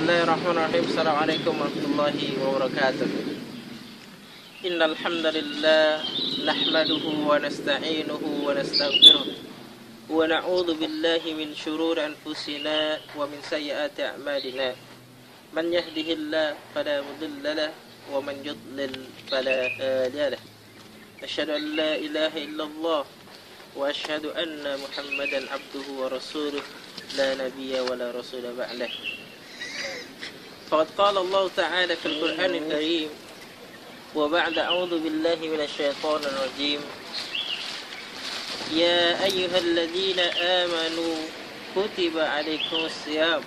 Bismillahirrahmanirrahim. Assalamualaikum warahmatullahi wabarakatuh. Innal hamdalillah nahmaduhu wa nasta'inuhu wa nastaghfiruh wa na'udzu billahi min shururi anfusina wa min sayyiati a'malina. Man yahdihillahu fala mudilla lahu wa man yudlil fala hadiya lahu. Asyhadu an la ilaha illallah wa asyhadu anna Muhammadan abduhu wa rasuluh la nabiyya wa la rasula ba'dah. Faqad qala Allah Ta'ala fil Qur'anil Karim wa ba'da a'udzu billahi minasy syaithanir rajim. Ya ayyuhalladzina amanu kutiba 'alaikumus shiyam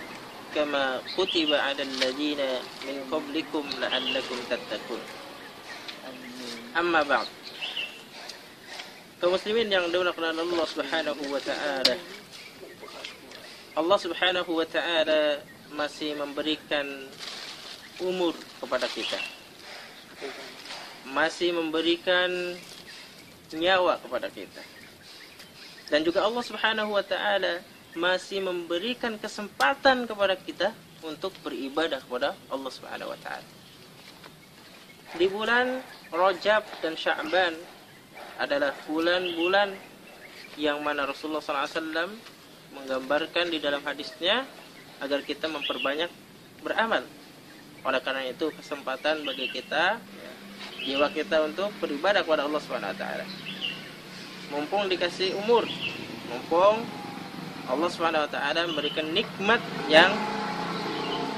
kama kutiba 'alal ladzina min qablikum la'allakum tattaqun. Amma ba'd. Kaum muslimin yang dimuliakan Allah Subhanahu wa taala. Allah Subhanahu wa taala masih memberikan umur kepada kita, masih memberikan nyawa kepada kita, dan juga Allah Subhanahu wa taala masih memberikan kesempatan kepada kita untuk beribadah kepada Allah Subhanahu wa taala. Di bulan Rajab dan Sya'ban adalah bulan-bulan yang mana Rasulullah SAW menggambarkan di dalam hadisnya agar kita memperbanyak beramal. Oleh karena itu kesempatan bagi kita, jiwa kita untuk beribadah kepada Allah Subhanahu wa taala. Mumpung dikasih umur, mumpung Allah Subhanahu wa taala memberikan nikmat yang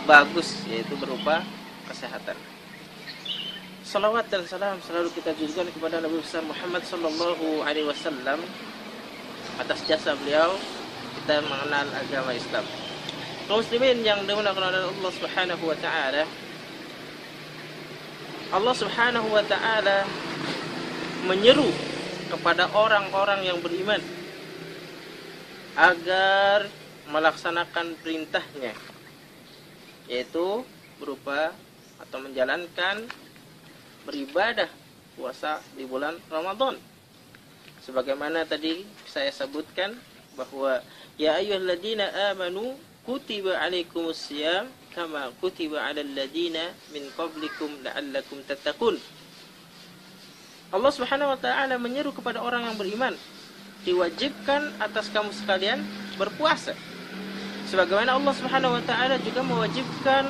bagus, yaitu berupa kesehatan. Salawat dan salam selalu kita junjukkan kepada Nabi besar Muhammad sallallahu alaihi wasallam. Atas jasa beliau kita mengenal agama Islam. Kaum muslimin yang dimuliakan oleh Allah Subhanahu wa taala, Allah Subhanahu wa taala menyeru kepada orang-orang yang beriman agar melaksanakan perintahnya, yaitu berupa atau menjalankan beribadah puasa di bulan Ramadan. Sebagaimana tadi saya sebutkan bahwa ya ayyuhalladzina amanu kutiba 'alaikumus shiyam kama kutiba 'alal ladzina min qablikum la'allakum tattaqun. Allah Subhanahu wa taala menyeru kepada orang yang beriman, diwajibkan atas kamu sekalian berpuasa. Sebagaimana Allah Subhanahu wa taala juga mewajibkan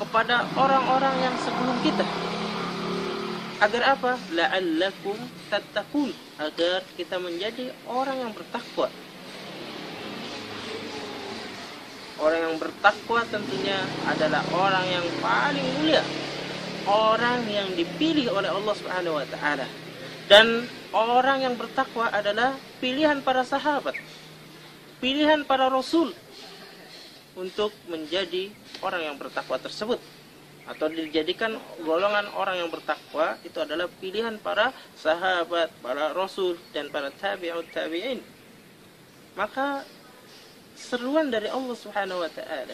kepada orang-orang yang sebelum kita. Agar apa? La'allakum tattaqun, agar kita menjadi orang yang bertakwa. Orang yang bertakwa tentunya adalah orang yang paling mulia, orang yang dipilih oleh Allah Subhanahu wa taala. Dan orang yang bertakwa adalah pilihan para sahabat, pilihan para rasul untuk menjadi orang yang bertakwa tersebut, atau dijadikan golongan orang yang bertakwa itu adalah pilihan para sahabat, para rasul, dan para tabi'ut tabi'in. Maka seruan dari Allah Subhanahu wa taala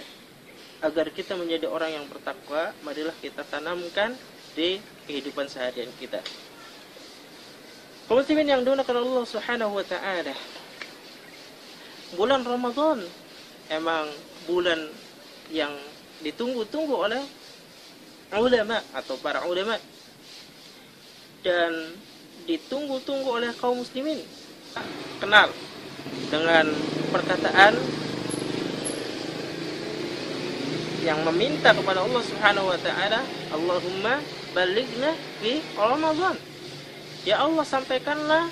agar kita menjadi orang yang bertakwa, marilah kita tanamkan di kehidupan seharian kita. Kaum muslimin yang dimuliakan Allah Subhanahu wa taala, bulan Ramadan emang bulan yang ditunggu-tunggu oleh ulama atau para ulama, dan ditunggu-tunggu oleh kaum muslimin. Kenal dengan perkataan yang meminta kepada Allah Subhanahu wa taala, Allahumma balighna fi Ramadan. Ya Allah, sampaikanlah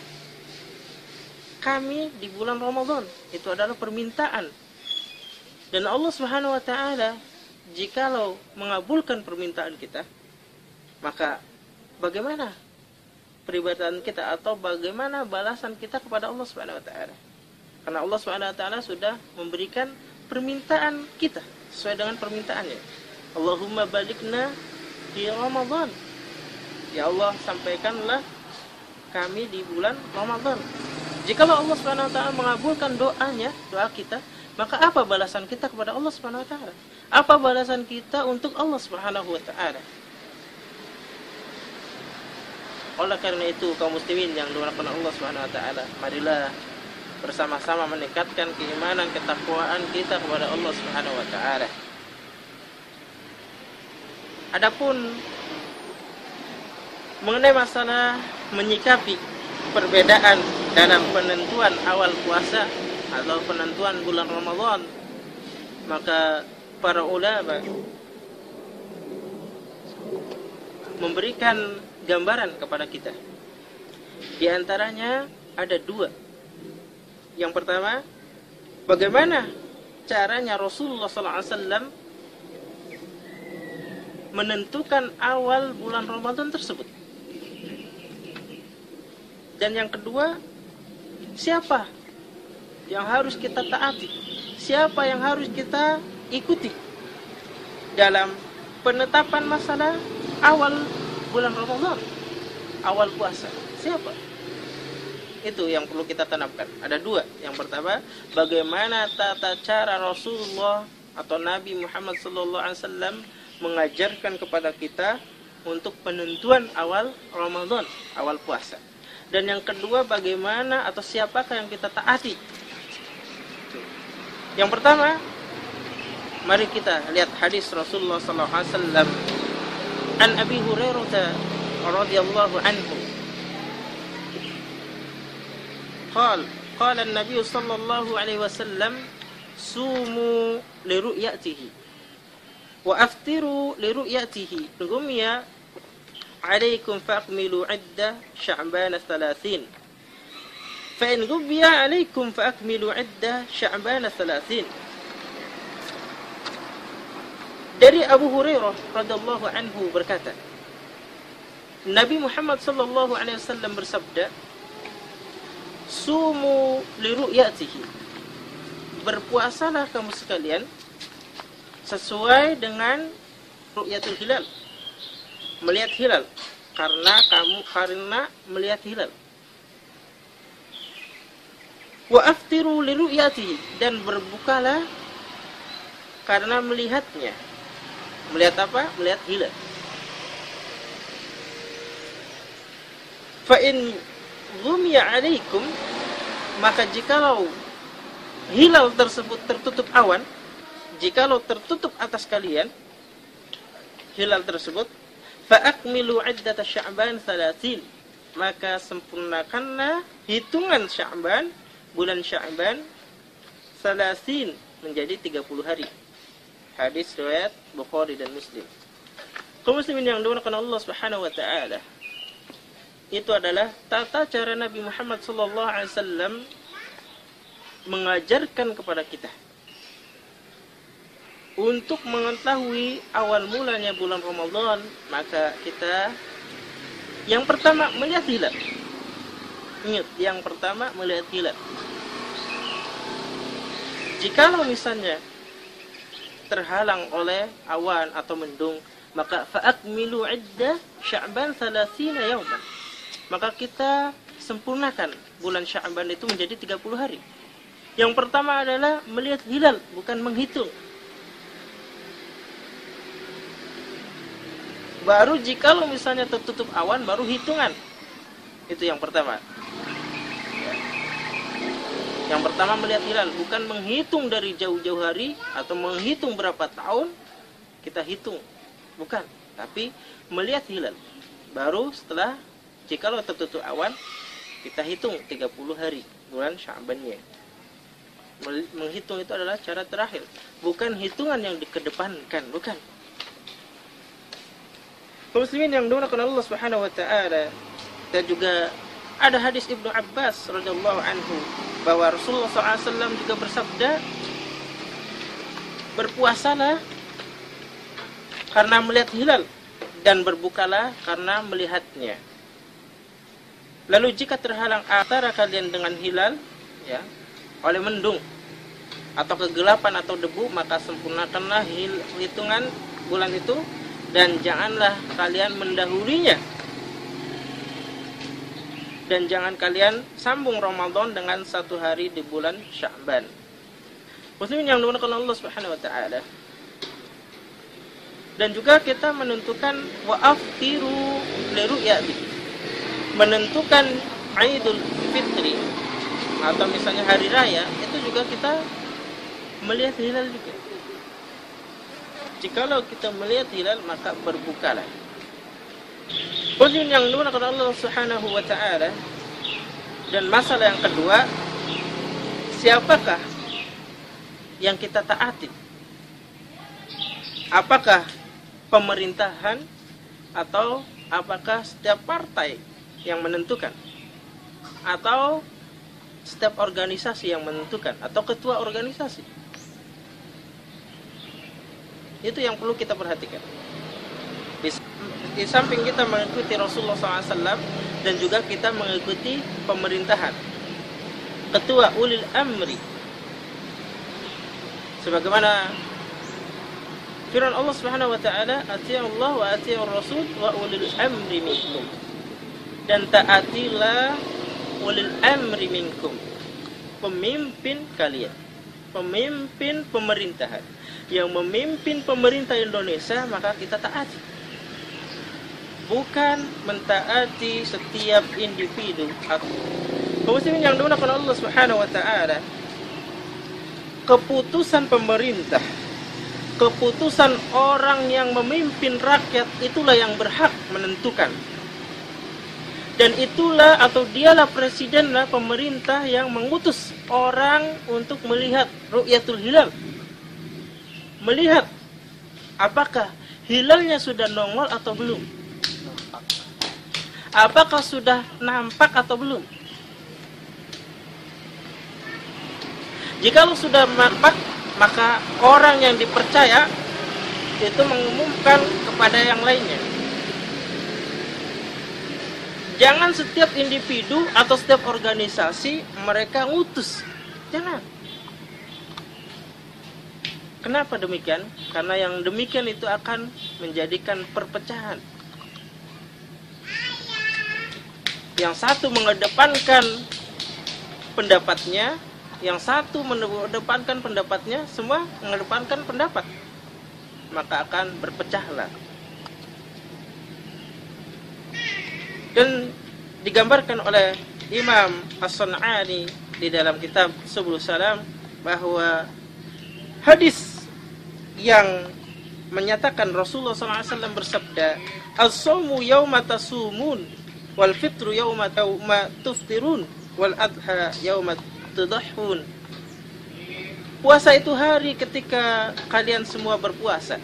kami di bulan Ramadan. Itu adalah permintaan. Dan Allah Subhanahu wa taala jikalau mengabulkan permintaan kita, maka bagaimana peribadatan kita atau bagaimana balasan kita kepada Allah Subhanahu wa taala? Karena Allah Subhanahu wa taala sudah memberikan permintaan kita sesuai dengan permintaannya. Allahumma balighna fi Ramadan. Ya Allah, sampaikanlah kami di bulan Ramadan. Jikalau Allah Subhanahu wa taala mengabulkan doanya, doa kita, maka apa balasan kita kepada Allah Subhanahu wa taala? Apa balasan kita untuk Allah Subhanahu wa taala? Oleh karena itu, kaum muslimin yang dimuliakan Allah Subhanahu wa taala, marilah bersama-sama meningkatkan keimanan, ketakwaan kita kepada Allah Subhanahu wa taala. Adapun mengenai masalah menyikapi perbedaan dalam penentuan awal puasa atau penentuan bulan Ramadan, maka para ulama memberikan gambaran kepada kita. Di antaranya ada dua. Yang pertama, bagaimana caranya Rasulullah SAW menentukan awal bulan Ramadan tersebut. Dan yang kedua, siapa yang harus kita taati, siapa yang harus kita ikuti dalam penetapan masalah awal bulan Ramadan, awal puasa. Siapa? Itu yang perlu kita tanamkan. Ada dua. Yang pertama, bagaimana tata cara Rasulullah atau Nabi Muhammad SAW mengajarkan kepada kita untuk penentuan awal Ramadan, awal puasa. Dan yang kedua, bagaimana atau siapakah yang kita taati. Yang pertama, mari kita lihat hadis Rasulullah SAW. An Abi Hurairah radhiyallahu anhu qala an-nabiy sallallahu alaihi wasallam sumu li ru'yatihi wa aftiru li ru'yatihi gumiya alaikum fa'akmilu 'iddah sya'ban 30 fa in gubiya alaikum fa'akmilu 'iddah sya'ban 30. Dari Abu Hurairah radhiyallahu anhu berkata, Nabi Muhammad sallallahu alaihi wasallam bersabda, sumu li ru'yatihi, berpuasalah kamu sekalian sesuai dengan ru'yatul hilal, melihat hilal, karena melihat hilal. Wa aftiru li ru'yatihi, dan berbukalah karena melihatnya. Melihat apa? Melihat hilal. Fa in ghumiya alaikum, maka jikalau hilal tersebut tertutup awan, jikalau tertutup atas kalian hilal tersebut, fa akmilu 'iddata sya'ban 30, maka sempurnakanlah hitungan Sya'ban, bulan Sya'ban 30 menjadi 30 hari. Hadis riwayat Bukhari dan Muslim. Kaum muslimin yang dimuliakan Allah Subhanahu wa taala, itu adalah tata cara Nabi Muhammad sallallahu alaihi wasallam mengajarkan kepada kita untuk mengetahui awal mulanya bulan Ramadan. Maka kita yang pertama melihat hilal. Ingat, yang pertama melihat hilal. Jikalau misalnya terhalang oleh awan atau mendung, maka fa'akmilu 'iddah Sya'ban 30 yauman. Maka kita sempurnakan bulan Sya'ban itu menjadi 30 hari. Yang pertama adalah melihat hilal, bukan menghitung. Baru jikalau misalnya tertutup awan, baru hitungan. Itu yang pertama. Yang pertama melihat hilal, bukan menghitung dari jauh-jauh hari atau menghitung berapa tahun kita hitung, bukan. Tapi melihat hilal. Baru setelah jikalau tertutup awan, kita hitung 30 hari bulan Sya'bannya. Menghitung itu adalah cara terakhir, bukan hitungan yang dikedepankan, bukan. Muslimin yang dimuliakan Allah Subhanahu wa taala, dan juga ada hadis Ibnu Abbas radhiyallahu anhu bahwa Rasulullah SAW juga bersabda, berpuasalah karena melihat hilal dan berbukalah karena melihatnya. Lalu jika terhalang antara kalian dengan hilal, ya, oleh mendung atau kegelapan atau debu, maka sempurnakanlah hitungan bulan itu dan janganlah kalian mendahulunya. Dan jangan kalian sambung Ramadan dengan satu hari di bulan Sya'ban. Muslimin yang dimuliakan Allah Subhanahu wa taala. Dan juga kita menentukan wa aftiru li ru'yati. Menentukan Idul Fitri atau misalnya hari raya, itu juga kita melihat hilal juga. Jikalau kita melihat hilal, maka berbukalah. Poin yang kedua kata Allah Subhanahu wa taala. Dan masalah yang kedua, siapakah yang kita taati? Apakah pemerintahan atau apakah setiap partai yang menentukan? Atau setiap organisasi yang menentukan? Atau ketua organisasi? Itu yang perlu kita perhatikan. Di samping kita mengikuti Rasulullah SAW dan juga kita mengikuti pemerintahan, ketua ulil amri, sebagaimana firman Allah Subhanahu wa taala, "Atii'allah wa atii'ur rasul wa ulil amri minkum." Dan taatilah ulil amri minkum, pemimpin kalian, pemimpin pemerintahan. Yang memimpin pemerintah Indonesia maka kita taati. Bukan mentaati setiap individu. Muslimin yang dimuliakan Allah Subhanahu wa taala, keputusan pemerintah, keputusan orang yang memimpin rakyat itulah yang berhak menentukan. Dan itulah atau dialah presidenlah pemerintah yang mengutus orang untuk melihat ru'yatul hilal. Melihat apakah hilalnya sudah nongol atau belum. Apakah sudah nampak atau belum? Jikalau sudah nampak, maka orang yang dipercaya itu mengumumkan kepada yang lainnya. Jangan setiap individu atau setiap organisasi mereka ngutus. Jangan. Kenapa demikian? Karena yang demikian itu akan menjadikan perpecahan. Yang satu mengedepankan pendapatnya, yang satu mengedepankan pendapatnya, semua mengedepankan pendapat, maka akan berpecahlah. Dan digambarkan oleh Imam As-Sun'ani di dalam kitab Subulus Salam bahwa hadis yang menyatakan Rasulullah SAW bersabda, "As-sawmu yawma tasumun wal fitru yawma tuftirun wal adha yawma tudahhun." Puasa itu hari ketika kalian semua berpuasa.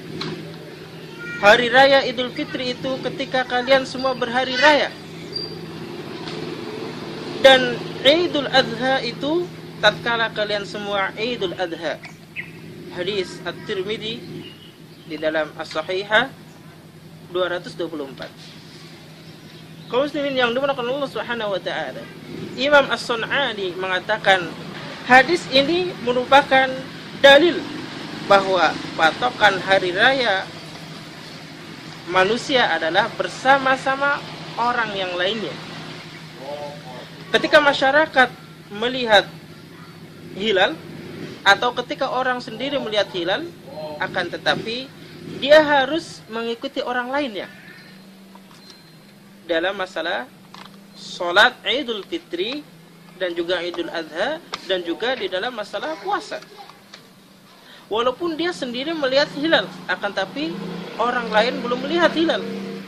Hari raya Idul Fitri itu ketika kalian semua berhari raya. Dan Idul Adha itu tatkala kalian semua Idul Adha. Hadis At-Tirmidzi di dalam As-Sahihah 224. Kaum muslimin yang dimuliakan Allah Subhanahu wa taala, Imam As-Sun'ani mengatakan hadis ini merupakan dalil bahwa patokan hari raya manusia adalah bersama-sama orang yang lainnya. Ketika masyarakat melihat hilal atau ketika orang sendiri melihat hilal, akan tetapi dia harus mengikuti orang lainnya dalam masalah sholat Idul Fitri dan juga Idul Adha dan juga di dalam masalah puasa. Walaupun dia sendiri melihat hilal, akan tapi orang lain belum melihat hilal,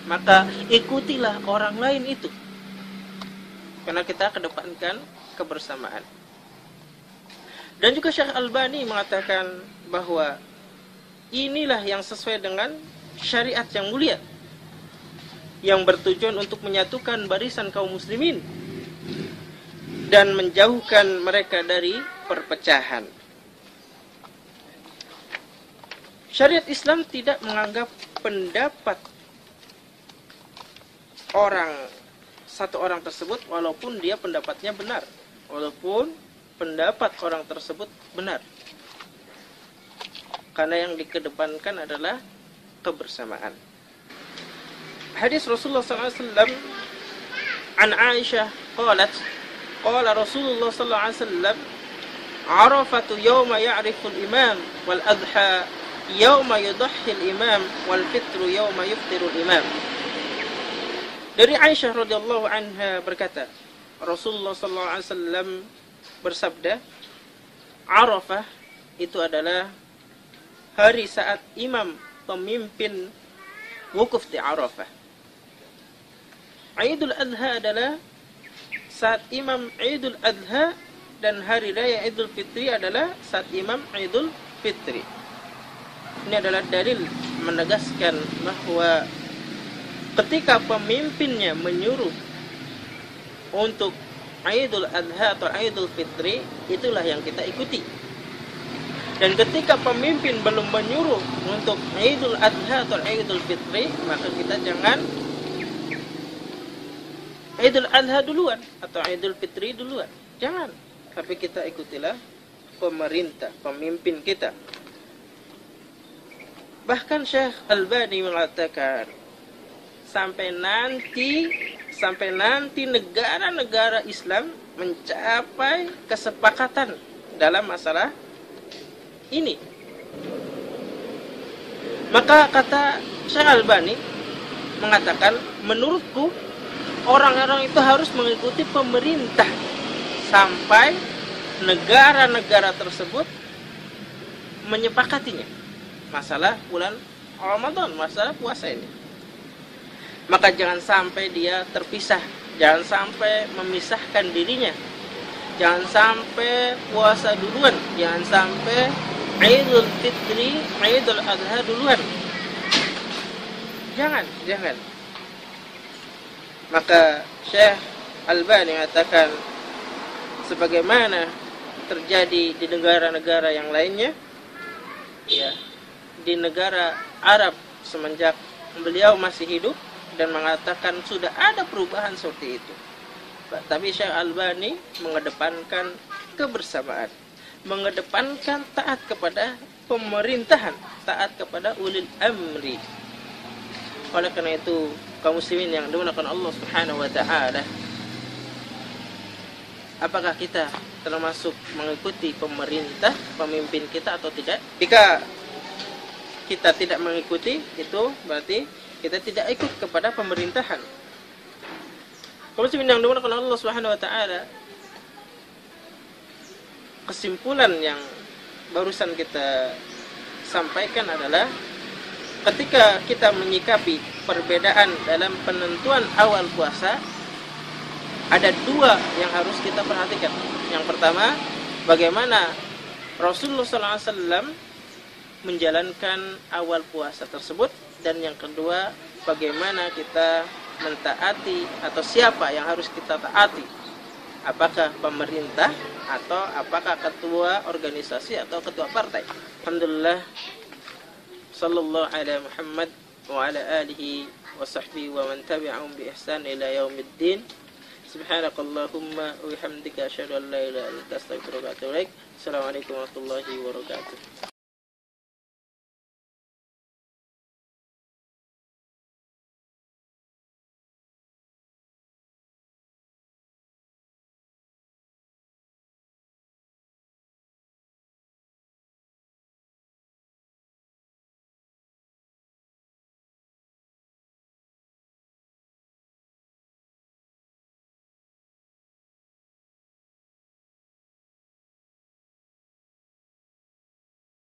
maka ikutilah orang lain itu. Karena kita kedepankan kebersamaan. Dan juga Syekh Albani mengatakan bahwa inilah yang sesuai dengan syariat yang mulia, yang bertujuan untuk menyatukan barisan kaum muslimin dan menjauhkan mereka dari perpecahan. Syariat Islam tidak menganggap pendapat satu orang tersebut walaupun dia pendapatnya benar, walaupun pendapat orang tersebut benar. Karena yang dikedepankan adalah kebersamaan. Hadis Rasulullah SAW an Aisyah qalat qala Rasulullah SAW Arafatu yawma ya'rifu al-imam wal adha yawma yudahhi al-imam wal fitru yawma yuftiru al-imam. Dari Aisyah radhiyallahu anha berkata, Rasulullah SAW bersabda, Arafah itu adalah hari saat imam pemimpin wukuf di Arafah. Idul Adha adalah saat Imam Idul Adha, dan hari raya Idul Fitri adalah saat Imam Idul Fitri. Ini adalah dalil menegaskan bahwa ketika pemimpinnya menyuruh untuk Idul Adha atau Idul Fitri, itulah yang kita ikuti. Dan ketika pemimpin belum menyuruh untuk Idul Adha atau Idul Fitri, maka kita jangan Idul Adha duluan atau Idul Fitri duluan. Jangan. Tapi kita ikutilah pemerintah, pemimpin kita. Bahkan Syekh Albani mengatakan sampai nanti negara-negara Islam mencapai kesepakatan dalam masalah ini, maka kata Syekh Albani mengatakan, menurutku orang-orang itu harus mengikuti pemerintah sampai negara-negara tersebut menyepakatinya masalah bulan Ramadan, masalah puasa ini. Maka jangan sampai dia terpisah, jangan sampai memisahkan dirinya, jangan sampai puasa duluan, jangan sampai Idul Fitri, Idul Adha duluan. Jangan. Maka Syekh Albani mengatakan, sebagaimana terjadi di negara-negara yang lainnya, ya, di negara Arab semenjak beliau masih hidup, dan mengatakan sudah ada perubahan seperti itu. Tapi Syekh Albani mengedepankan kebersamaan, mengedepankan taat kepada pemerintahan, taat kepada ulil amri. Oleh karena itu, kaum muslimin yang dimuliakan Allah Subhanahu wa taala, apakah kita termasuk mengikuti pemerintah, pemimpin kita atau tidak? Jika kita tidak mengikuti, itu berarti kita tidak ikut kepada pemerintahan. Kaum muslimin yang dimuliakan Allah Subhanahu wa taala, kesimpulan yang barusan kita sampaikan adalah ketika kita menyikapi perbedaan dalam penentuan awal puasa, ada dua yang harus kita perhatikan. Yang pertama, bagaimana Rasulullah SAW menjalankan awal puasa tersebut, dan yang kedua, bagaimana kita mentaati atau siapa yang harus kita taati, apakah pemerintah atau apakah ketua organisasi atau ketua partai. Alhamdulillah, sallallahu ala Muhammad wa ala alihi wa sahbihi wa man tabi'ahum bi ihsan ila yaumiddin. Subhanakallahumma wa bihamdika asyhadu an la ilaha illa anta astaghfiruka wa atubu ilaik. Assalamualaikum warahmatullahi wabarakatuh.